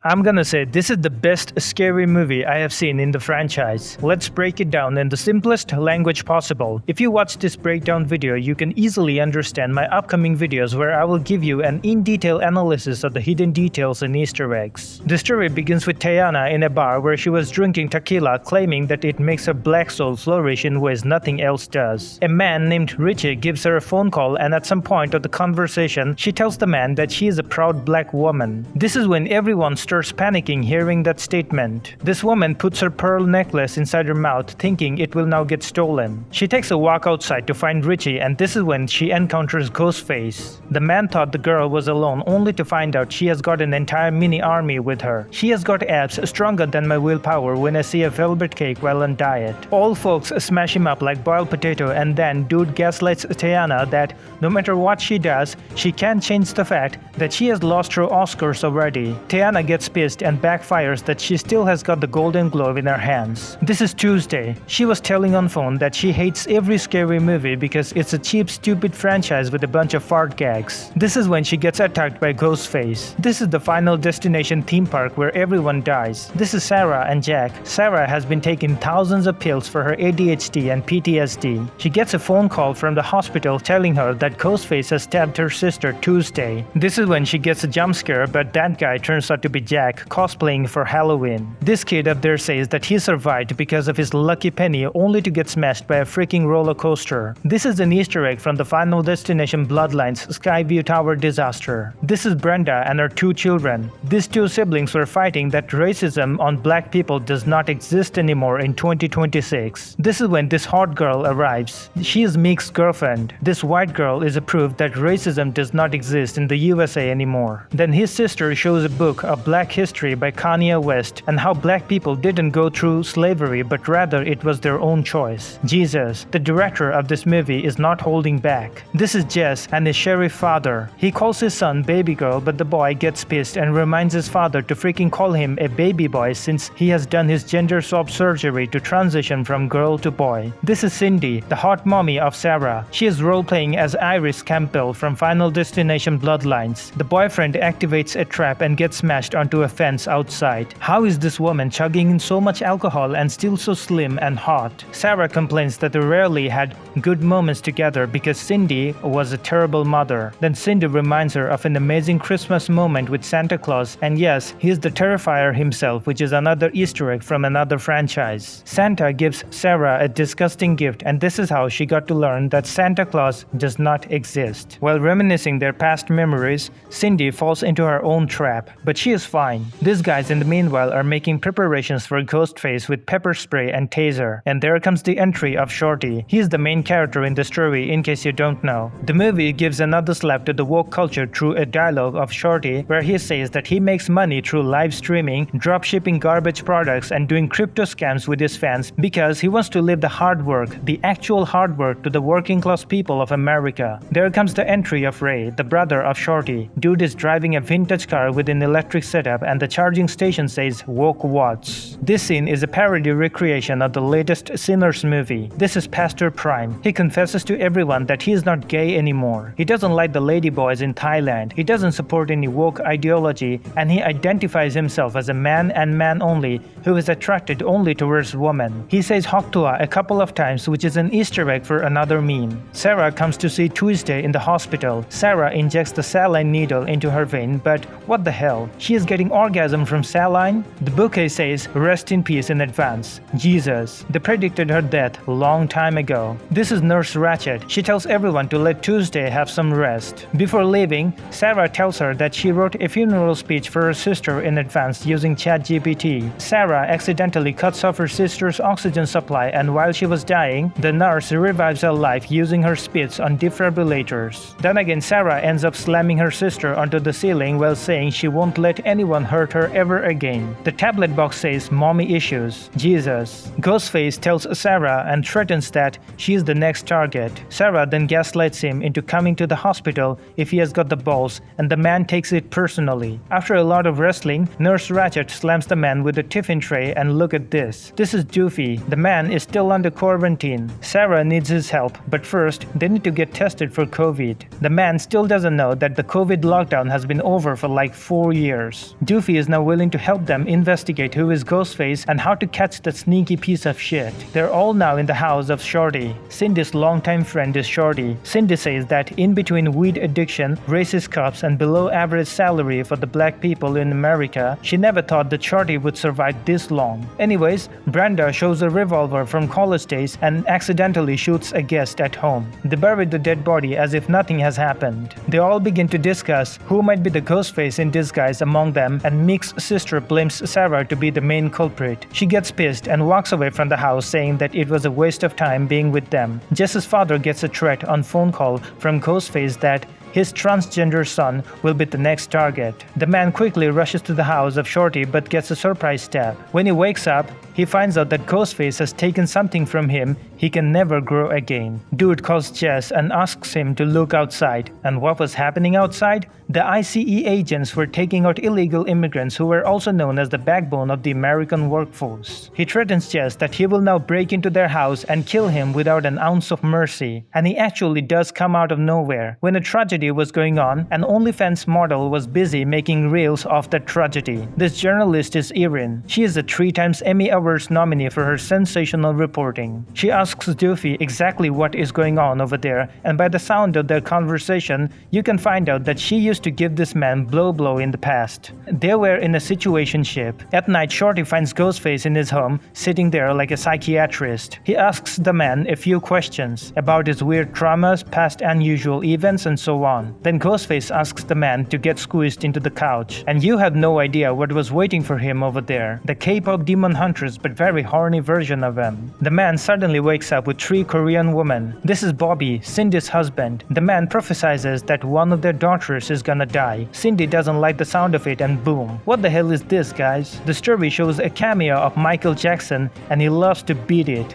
I'm gonna say this is the best scary movie I have seen in the franchise. Let's break it down in the simplest language possible. If you watch this breakdown video, you can easily understand my upcoming videos where I will give you an in-detail analysis of the hidden details and Easter eggs. The story begins with Tiana in a bar where she was drinking tequila, claiming that it makes her black soul flourish in ways nothing else does. A man named Richie gives her a phone call, and at some point of the conversation, she tells the man that she is a proud black woman. This is when everyone starts panicking hearing that statement. This woman puts her pearl necklace inside her mouth, thinking it will now get stolen. She takes a walk outside to find Richie, and this is when she encounters Ghostface. The man thought the girl was alone, only to find out she has got an entire mini army with her. She has got abs stronger than my willpower when I see a velvet cake while on diet. All folks smash him up like boiled potato, and then dude gaslights Tiana that no matter what she does, she can't change the fact that she has lost her Oscars already. Tiana gets pissed and backfires that she still has got the Golden Globe in her hands. This is Tuesday. She was telling on phone that she hates every scary movie because it's a cheap, stupid franchise with a bunch of fart gags. This is when she gets attacked by Ghostface. This is the Final Destination theme park where everyone dies. This is Sarah and Jack. Sarah has been taking thousands of pills for her ADHD and PTSD. She gets a phone call from the hospital telling her that Ghostface has stabbed her sister Tuesday. This is when she gets a jump scare, but that guy turns out to be Jack, cosplaying for Halloween. This kid up there says that he survived because of his lucky penny, only to get smashed by a freaking roller coaster. This is an Easter egg from the Final Destination Bloodlines Skyview Tower disaster. This is Brenda and her two children. These two siblings were fighting that racism on black people does not exist anymore in 2026. This is when this hot girl arrives. She is Meek's girlfriend. This white girl is a proof that racism does not exist in the USA anymore. Then his sister shows a book of Black History by Kanye West and how black people didn't go through slavery but rather it was their own choice. Jesus, the director of this movie, is not holding back. This is Jess and his sheriff father. He calls his son baby girl, but the boy gets pissed and reminds his father to freaking call him a baby boy since he has done his gender swap surgery to transition from girl to boy. This is Cindy, the hot mommy of Sarah. She is role-playing as Iris Campbell from Final Destination Bloodlines. The boyfriend activates a trap and gets smashed onto a fence outside. How is this woman chugging in so much alcohol and still so slim and hot? Sarah complains that they rarely had good moments together because Cindy was a terrible mother. Then Cindy reminds her of an amazing Christmas moment with Santa Claus, and yes, he is the Terrifier himself, which is another Easter egg from another franchise. Santa gives Sarah a disgusting gift, and this is how she got to learn that Santa Claus does not exist. While reminiscing their past memories, Cindy falls into her own trap, but she is fine. These guys in the meanwhile are making preparations for Ghostface with pepper spray and taser. And there comes the entry of Shorty. He is the main character in the story in case you don't know. The movie gives another slap to the woke culture through a dialogue of Shorty where he says that he makes money through live streaming, drop shipping garbage products and doing crypto scams with his fans because he wants to live the hard work, the actual hard work to the working class people of America. There comes the entry of Ray, the brother of Shorty. Dude is driving a vintage car with an electric setup and the charging station says woke watts. This scene is a parody recreation of the latest Sinners movie. This is Pastor Prime. He confesses to everyone that he is not gay anymore. He doesn't like the ladyboys in Thailand. He doesn't support any woke ideology and he identifies himself as a man and man only who is attracted only towards women. He says Hoktua a couple of times, which is an Easter egg for another meme. Sarah comes to see Tuesday in the hospital. Sarah injects the saline needle into her vein, but what the hell? She is getting orgasm from saline? The bouquet says rest in peace in advance. Jesus. They predicted her death a long time ago. This is Nurse Ratched. She tells everyone to let Tuesday have some rest. Before leaving, Sarah tells her that she wrote a funeral speech for her sister in advance using ChatGPT. Sarah accidentally cuts off her sister's oxygen supply, and while she was dying, the nurse revives her life using her spits on defibrillators. Then again, Sarah ends up slamming her sister onto the ceiling while saying she won't let anyone hurt her ever again. The tablet box says mommy issues. Jesus. Ghostface tells Sarah and threatens that she is the next target. Sarah then gaslights him into coming to the hospital if he has got the balls, and the man takes it personally. After a lot of wrestling, Nurse Ratched slams the man with a tiffin tray and look at this. This is Doofy. The man is still under quarantine. Sarah needs his help, but first, they need to get tested for COVID. The man still doesn't know that the COVID lockdown has been over for like 4 years. Doofy is now willing to help them investigate who is Ghostface and how to catch that sneaky piece of shit. They're all now in the house of Shorty. Cindy's longtime friend is Shorty. Cindy says that in between weed addiction, racist cops, and below average salary for the black people in America, she never thought that Shorty would survive this long. Anyways, Brenda shows a revolver from college days and accidentally shoots a guest at home. They bury the dead body as if nothing has happened. They all begin to discuss who might be the Ghostface in disguise among them, and Mick's sister blames Sarah to be the main culprit. She gets pissed and walks away from the house saying that it was a waste of time being with them. Jess's father gets a threat on phone call from Ghostface that his transgender son will be the next target. The man quickly rushes to the house of Shorty but gets a surprise stab. When he wakes up, he finds out that Ghostface has taken something from him he can never grow again. Dude calls Jess and asks him to look outside. And what was happening outside? The ICE agents were taking out illegal immigrants who were also known as the backbone of the American workforce. He threatens Jess that he will now break into their house and kill him without an ounce of mercy. And he actually does come out of nowhere. When a tragedy was going on, an OnlyFans model was busy making reels of that tragedy. This journalist is Erin. She is a 3-time Emmy Awards nominee for her sensational reporting. She asks Doofy exactly what is going on over there, and by the sound of their conversation, you can find out that she used to give this man blow in the past. They were in a situationship. At night, Shorty finds Ghostface in his home, sitting there like a psychiatrist. He asks the man a few questions about his weird traumas, past unusual events, and so on. Then Ghostface asks the man to get squeezed into the couch, and you have no idea what was waiting for him over there. The K-pop demon hunters but very horny version of him. The man suddenly wakes up with 3 Korean women. This is Bobby, Cindy's husband. The man prophesizes that one of their daughters is gonna die. Cindy doesn't like the sound of it and boom. What the hell is this, guys? The story shows a cameo of Michael Jackson and he loves to beat it.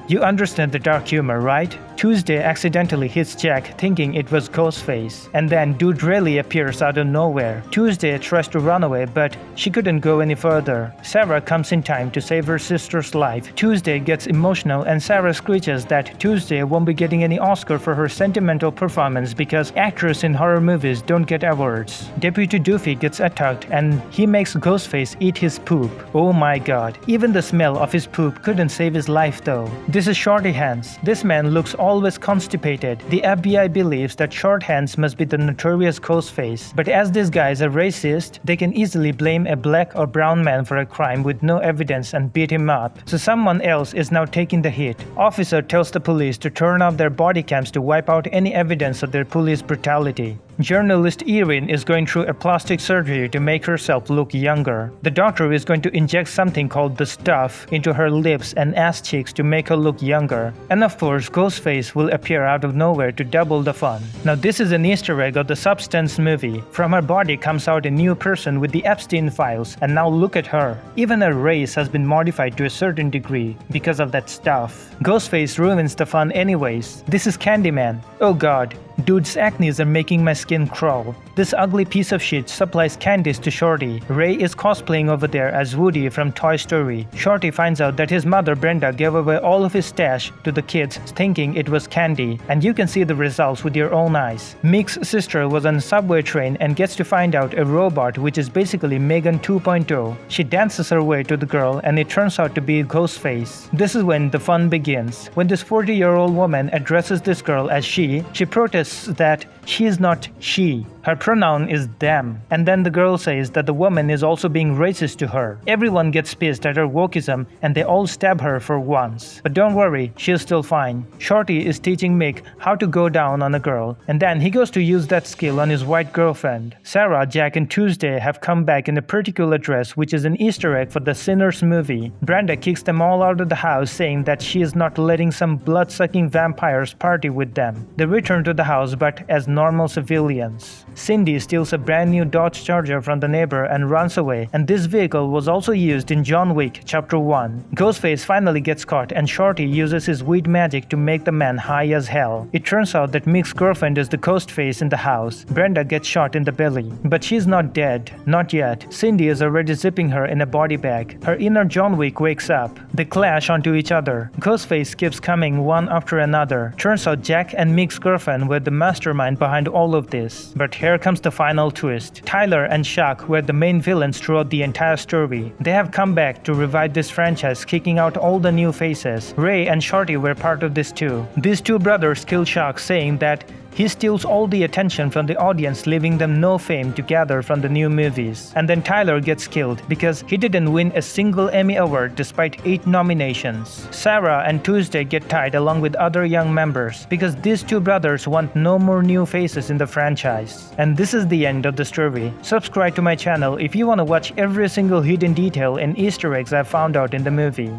You understand the dark humor, right? Tuesday accidentally hits Jack thinking it was Ghostface, and then dude really appears out of nowhere. Tuesday tries to run away, but she couldn't go any further. Sarah comes in time to save her sister's life. Tuesday gets emotional and Sarah screeches that Tuesday won't be getting any Oscar for her sentimental performance because actors in horror movies don't get awards. Deputy Doofy gets attacked and he makes Ghostface eat his poop. Oh my god. Even the smell of his poop couldn't save his life though. This is Shorty Hands. This man looks always constipated. The FBI believes that Short Hands must be the notorious Ghostface, but as these guys are racist, they can easily blame a black or brown man for a crime with no evidence and beat him up. So someone else is now taking the hit. Officer tells the police to turn off their body cams to wipe out any evidence of their police brutality. Journalist Erin is going through a plastic surgery to make herself look younger. The doctor is going to inject something called the stuff into her lips and ass cheeks to make her look younger. And of course, Ghostface will appear out of nowhere to double the fun. Now this is an Easter egg of the Substance movie. From her body comes out a new person with the Epstein files, and now look at her. Even her race has been modified to a certain degree because of that stuff. Ghostface ruins the fun anyways. This is Candyman. Oh god. Dude's acnes are making my skin crawl. This ugly piece of shit supplies candies to Shorty. Ray is cosplaying over there as Woody from Toy Story. Shorty finds out that his mother Brenda gave away all of his stash to the kids thinking it was candy, and you can see the results with your own eyes. Mick's sister was on a subway train and gets to find out a robot which is basically Megan 2.0. She dances her way to the girl and it turns out to be Ghostface. This is when the fun begins. When this 40-year-old woman addresses this girl as she protests that she is not she. Her pronoun is them. And then the girl says that the woman is also being racist to her. Everyone gets pissed at her wokeism and they all stab her for once. But don't worry, she's still fine. Shorty is teaching Mick how to go down on a girl, and then he goes to use that skill on his white girlfriend. Sarah, Jack, and Tuesday have come back in a particular dress which is an Easter egg for the Sinners movie. Brenda kicks them all out of the house saying that she is not letting some blood-sucking vampires party with them. They return to the house but as normal civilians. Cindy steals a brand new Dodge Charger from the neighbor and runs away, and this vehicle was also used in John Wick Chapter 1. Ghostface finally gets caught and Shorty uses his weed magic to make the man high as hell. It turns out that Mick's girlfriend is the ghost face in the house. Brenda gets shot in the belly, but she's not dead. Not yet. Cindy is already zipping her in a body bag. Her inner John Wick wakes up. They clash onto each other. Ghostface keeps coming one after another. Turns out Jack and Mick's girlfriend were the mastermind behind all of this. But here comes the final twist. Tyler and Chuck were the main villains throughout the entire story. They have come back to revive this franchise, kicking out all the new faces. Ray and Shorty were part of this too. These two brothers kill Chuck, saying that he steals all the attention from the audience, leaving them no fame to gather from the new movies. And then Tyler gets killed because he didn't win a single Emmy Award despite 8 nominations. Sarah and Tuesday get tied along with other young members because these two brothers want no more new faces in the franchise. And this is the end of the story. Subscribe to my channel if you want to watch every single hidden detail and Easter eggs I found out in the movie.